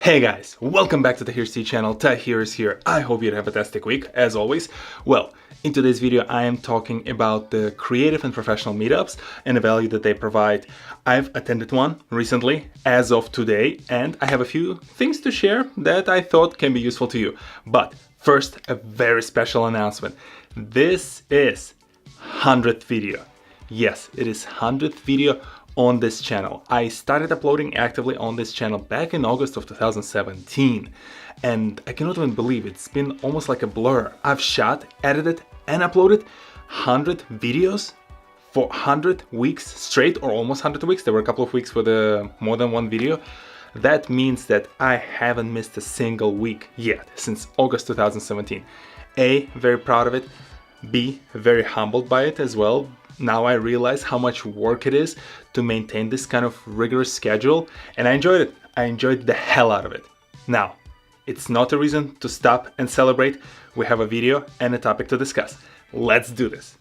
Hey guys, welcome back to the TohirT channel. TohirT is here. I hope you had a fantastic week, as always. Well, in today's video I am talking about the creative and professional meetups and the value that they provide. I've attended one recently, as of today, and I have a few things to share that I thought can be useful to you. But first, a very special announcement. This is 100th video. Yes, it is 100th video on this channel. I started uploading actively on this channel back in August of 2017, and I cannot even believe it's been almost like a blur. I've shot, edited, and uploaded 100 videos for 100 weeks straight, or almost 100 weeks. There were a couple of weeks with more than one video. That means that I haven't missed a single week yet since August 2017. A, very proud of it. B, very humbled by it as well. Now I realize how much work it is to maintain this kind of rigorous schedule, and I enjoyed it. I enjoyed the hell out of it. Now, it's not a reason to stop and celebrate. We have a video and a topic to discuss. Let's do this.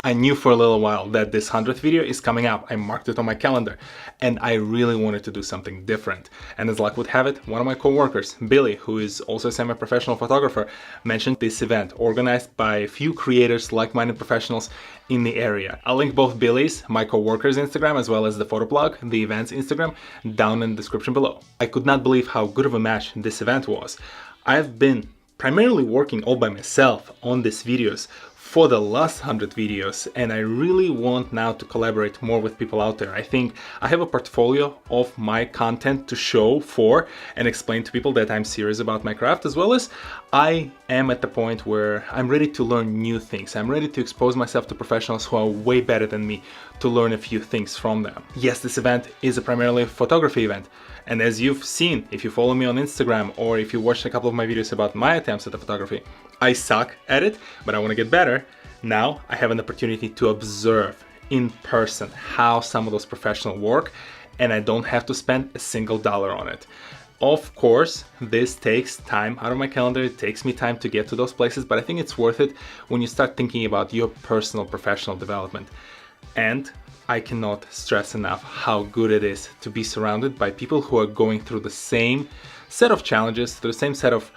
I knew for a little while that this 100th video is coming up. I marked it on my calendar and I really wanted to do something different. And as luck would have it, one of my co-workers, Billy, who is also a semi-professional photographer, mentioned this event organized by a few creators, like-minded professionals in the area. I'll link both Billy's, my co-worker's Instagram, as well as ThePhotoPlug, the event's Instagram, down in the description below. I could not believe how good of a match this event was. I've been primarily working all by myself on these videos for the last 100 videos, and I really want now to collaborate more with people out there. I think I have a portfolio of my content to show for and explain to people that I'm serious about my craft, as well as I am at the point where I'm ready to learn new things. I'm ready to expose myself to professionals who are way better than me, to learn a few things from them. Yes, this event is a primarily photography event, and as you've seen, if you follow me on Instagram or if you watched a couple of my videos about my attempts at the photography, I suck at it, but I want to get better. Now I have an opportunity to observe in person how some of those professionals work, and I don't have to spend a single dollar on it. Of course, this takes time out of my calendar. It takes me time to get to those places, but I think it's worth it when you start thinking about your personal professional development. And I cannot stress enough how good it is to be surrounded by people who are going through the same set of challenges, through the same set of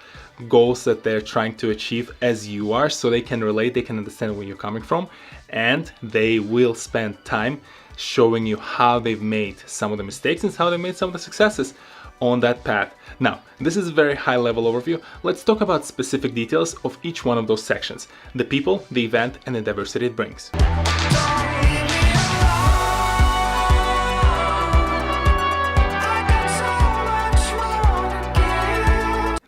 goals that they're trying to achieve as you are, so they can relate, they can understand where you're coming from, and they will spend time showing you how they've made some of the mistakes and how they made some of the successes on that path. Now, this is a very high-level overview. Let's talk about specific details of each one of those sections: the people, the event, and the diversity it brings.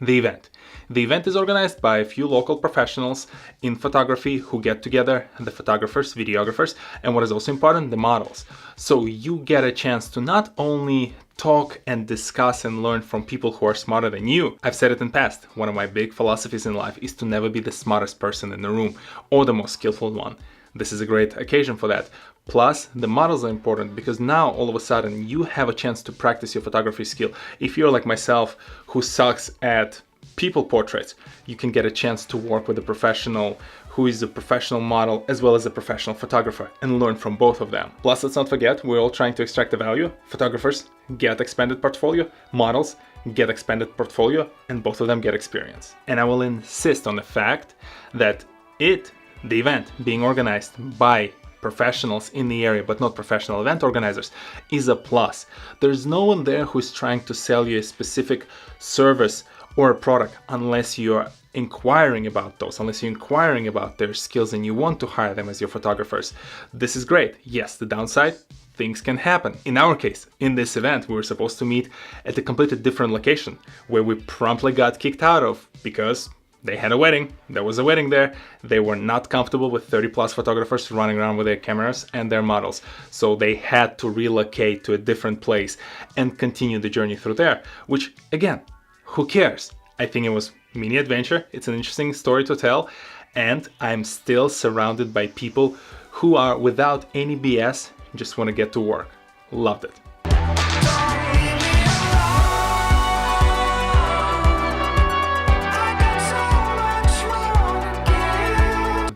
The event. The event is organized by a few local professionals in photography who get together, the photographers, videographers, and what is also important, the models. So you get a chance to not only talk and discuss and learn from people who are smarter than you. I've said it in the past, one of my big philosophies in life is to never be the smartest person in the room or the most skillful one. This is a great occasion for that. Plus, the models are important because now all of a sudden you have a chance to practice your photography skill. If you're like myself who sucks at people portraits, you can get a chance to work with a professional who is a professional model as well as a professional photographer and learn from both of them. Plus, let's not forget, we're all trying to extract the value. Photographers get expanded portfolio, models get expanded portfolio, and both of them get experience. And I will insist on the fact that the event being organized by professionals in the area but not professional event organizers is a plus. There's no one there who's trying to sell you a specific service or a product unless you're inquiring about those, unless you're inquiring about their skills and you want to hire them as your photographers. This is great. Yes, the downside, things can happen. In our case, in this event, we were supposed to meet at a completely different location where we promptly got kicked out of because they had a wedding. There was a wedding there. They were not comfortable with 30+ photographers running around with their cameras and their models. So they had to relocate to a different place and continue the journey through there, which again, who cares? I think it was mini adventure. It's an interesting story to tell. And I'm still surrounded by people who are without any BS, just want to get to work. Loved it.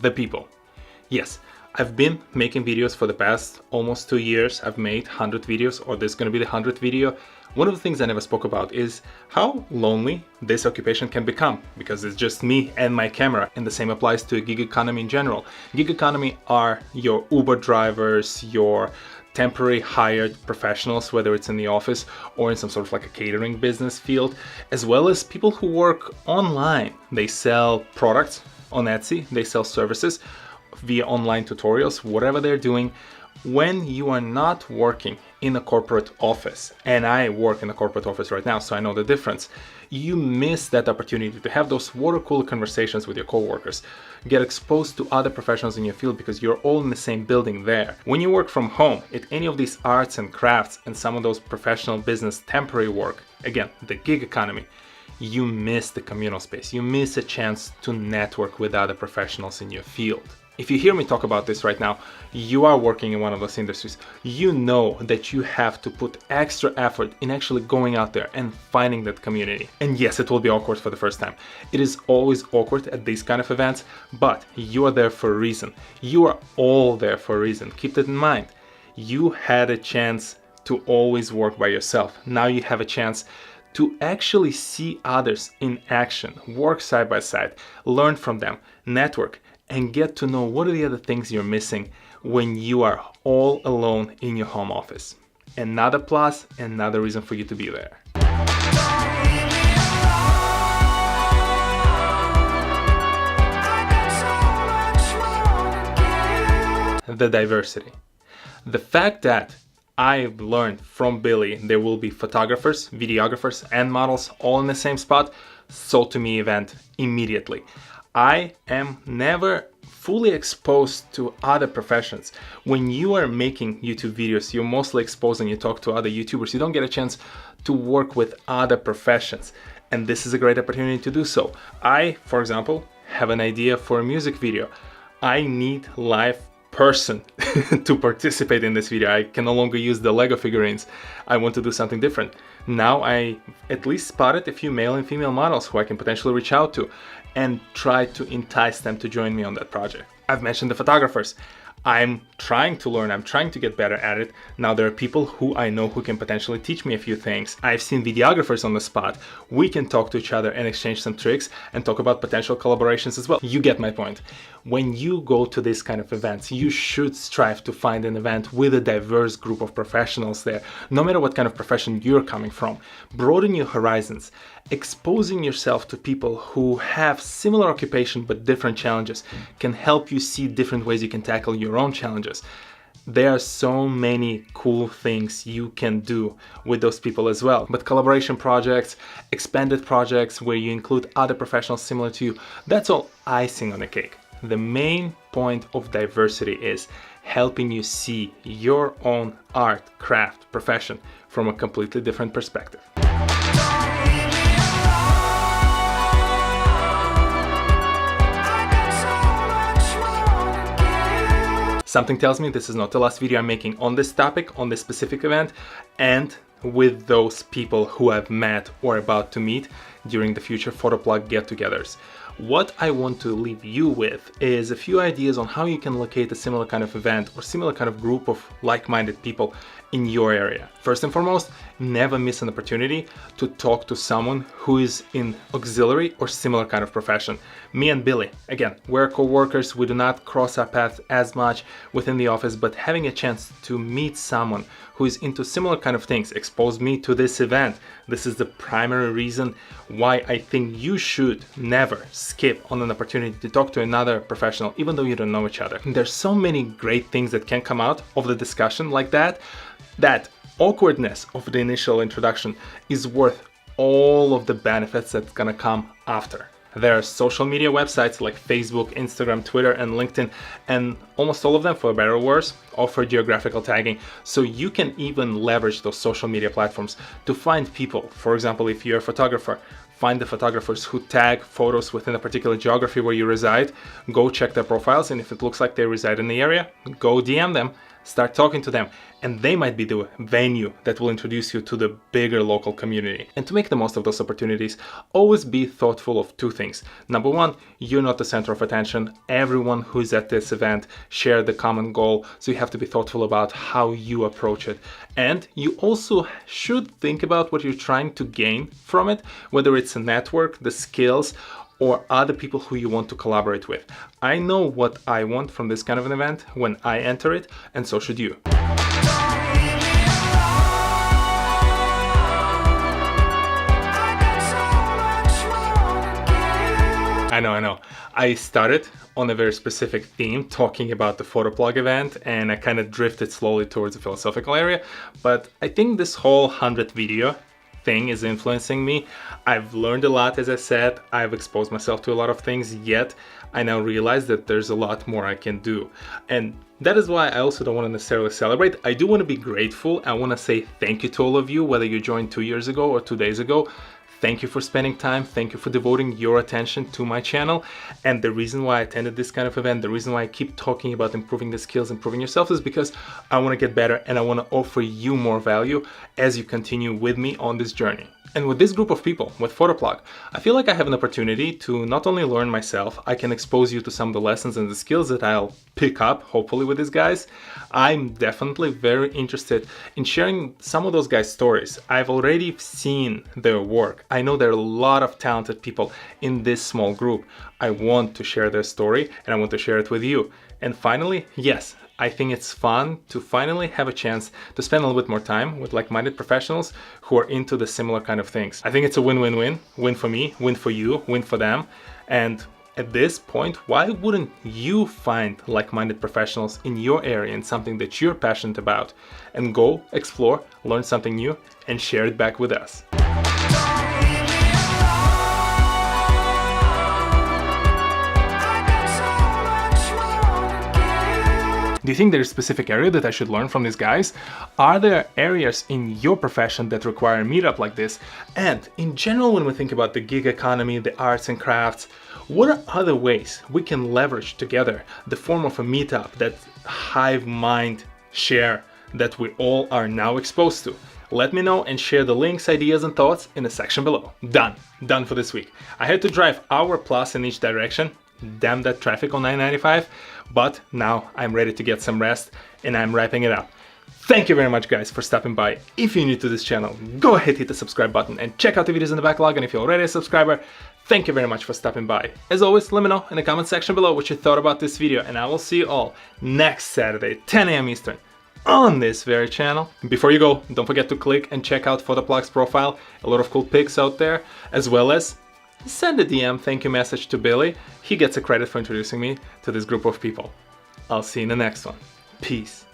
The people. Yes, I've been making videos for the past almost 2 years. I've made 100 videos, or this is going to be the 100th video. One of the things I never spoke about is how lonely this occupation can become, because it's just me and my camera, and the same applies to gig economy in general. Gig economy are your Uber drivers, your temporary hired professionals, whether it's in the office or in some sort of like a catering business field, as well as people who work online. They sell products on Etsy, they sell services via online tutorials, whatever they're doing. When you are not working in a corporate office, and I work in a corporate office right now, so I know the difference, you miss that opportunity to have those water cooler conversations with your coworkers, get exposed to other professionals in your field because you're all in the same building there. When you work from home, at any of these arts and crafts and some of those professional business temporary work, again, the gig economy, you miss the communal space. You miss a chance to network with other professionals in your field. If you hear me talk about this right now, you are working in one of those industries. You know that you have to put extra effort in actually going out there and finding that community. And yes, it will be awkward for the first time. It is always awkward at these kind of events, but you are there for a reason. You are all there for a reason. Keep that in mind. You had a chance to always work by yourself. Now you have a chance to actually see others in action, work side by side, learn from them, network, and get to know what are the other things you're missing when you are all alone in your home office. Another plus, another reason for you to be there. The diversity. The fact that I've learned from Billy there will be photographers, videographers, and models all in the same spot sold to me event immediately. I am never fully exposed to other professions. When you are making YouTube videos, you're mostly exposed and you talk to other YouTubers. You don't get a chance to work with other professions. And this is a great opportunity to do so. I, for example, have an idea for a music video. I need live person to participate in this video. I can no longer use the Lego figurines. I want to do something different. Now I at least spotted a few male and female models who I can potentially reach out to and try to entice them to join me on that project. I've mentioned the photographers. I'm trying to learn, I'm trying to get better at it. Now there are people who I know who can potentially teach me a few things. I've seen videographers on the spot. We can talk to each other and exchange some tricks and talk about potential collaborations as well. You get my point. When you go to this kind of events, you should strive to find an event with a diverse group of professionals there, no matter what kind of profession you're coming from. Broaden your horizons. Exposing yourself to people who have similar occupation but different challenges can help you see different ways you can tackle your own challenges. There are so many cool things you can do with those people as well. But collaboration projects, expanded projects where you include other professionals similar to you, that's all icing on the cake. The main point of diversity is helping you see your own art, craft, profession from a completely different perspective. Something tells me this is not the last video I'm making on this topic, on this specific event, and with those people who I've met or about to meet during the future ThePhotoPlug get-togethers. What I want to leave you with is a few ideas on how you can locate a similar kind of event or similar kind of group of like-minded people in your area. First and foremost, never miss an opportunity to talk to someone who is in auxiliary or similar kind of profession. Me and Billy, again, we're co-workers, we do not cross our paths as much within the office, but having a chance to meet someone who is into similar kind of things exposed me to this event. This is the primary reason why I think you should never skip on an opportunity to talk to another professional, even though you don't know each other. There's so many great things that can come out of the discussion like that. That awkwardness of the initial introduction is worth all of the benefits that's gonna come after. There are social media websites like Facebook, Instagram, Twitter, and LinkedIn, and almost all of them, for better or worse, offer geographical tagging. So you can even leverage those social media platforms to find people. For example, if you're a photographer, find the photographers who tag photos within a particular geography where you reside, go check their profiles, and if it looks like they reside in the area, go DM them, start talking to them, and they might be the venue that will introduce you to the bigger local community. And to make the most of those opportunities, always be thoughtful of two things. Number one, you're not the center of attention. Everyone who's at this event shared the common goal, so you have to be thoughtful about how you approach it. And you also should think about what you're trying to gain from it, whether it's a network, the skills, or other people who you want to collaborate with. I know what I want from this kind of an event when I enter it, and so should you. I know. I started on a very specific theme, talking about the ThePhotoPlug event, and I kind of drifted slowly towards the philosophical area, but I think this whole 100th video thing is influencing me. I've learned a lot, as I said. I've exposed myself to a lot of things, yet I now realize that there's a lot more I can do. And that is why I also don't want to necessarily celebrate. I do want to be grateful. I want to say thank you to all of you, whether you joined 2 years ago or 2 days ago. Thank you for spending time. Thank you for devoting your attention to my channel. And the reason why I attended this kind of event, the reason why I keep talking about improving the skills, improving yourself, is because I want to get better and I want to offer you more value as you continue with me on this journey. And with this group of people, with ThePhotoPlug, I feel like I have an opportunity to not only learn myself, I can expose you to some of the lessons and the skills that I'll pick up, hopefully, with these guys. I'm definitely very interested in sharing some of those guys' stories. I've already seen their work. I know there are a lot of talented people in this small group. I want to share their story and I want to share it with you. And finally, yes, I think it's fun to finally have a chance to spend a little bit more time with like-minded professionals who are into the similar kind of things. I think it's a win-win-win. Win for me, win for you, win for them. And at this point, why wouldn't you find like-minded professionals in your area and something that you're passionate about, and go explore, learn something new, and share it back with us? Do you think there's a specific area that I should learn from these guys? Are there areas in your profession that require a meetup like this? And in general, when we think about the gig economy, the arts and crafts, what are other ways we can leverage together the form of a meetup, that hive mind share that we all are now exposed to? Let me know and share the links, ideas, and thoughts in the section below. Done for this week. I had to drive hour plus in each direction. Damn that traffic on 995, but now I'm ready to get some rest and I'm wrapping it up. Thank you very much, guys, for stopping by. If you're new to this channel, go ahead, hit the subscribe button and check out the videos in the backlog. And if you're already a subscriber, thank you very much for stopping by. As always, let me know in the comment section below what you thought about this video, and I will see you all next Saturday, 10 AM Eastern, on this very channel. Before you go, don't forget to click and check out ThePhotoPlug's profile. A lot of cool pics out there, as well as send a DM thank you message to Billy. He gets a credit for introducing me to this group of people. I'll see you in the next one. Peace.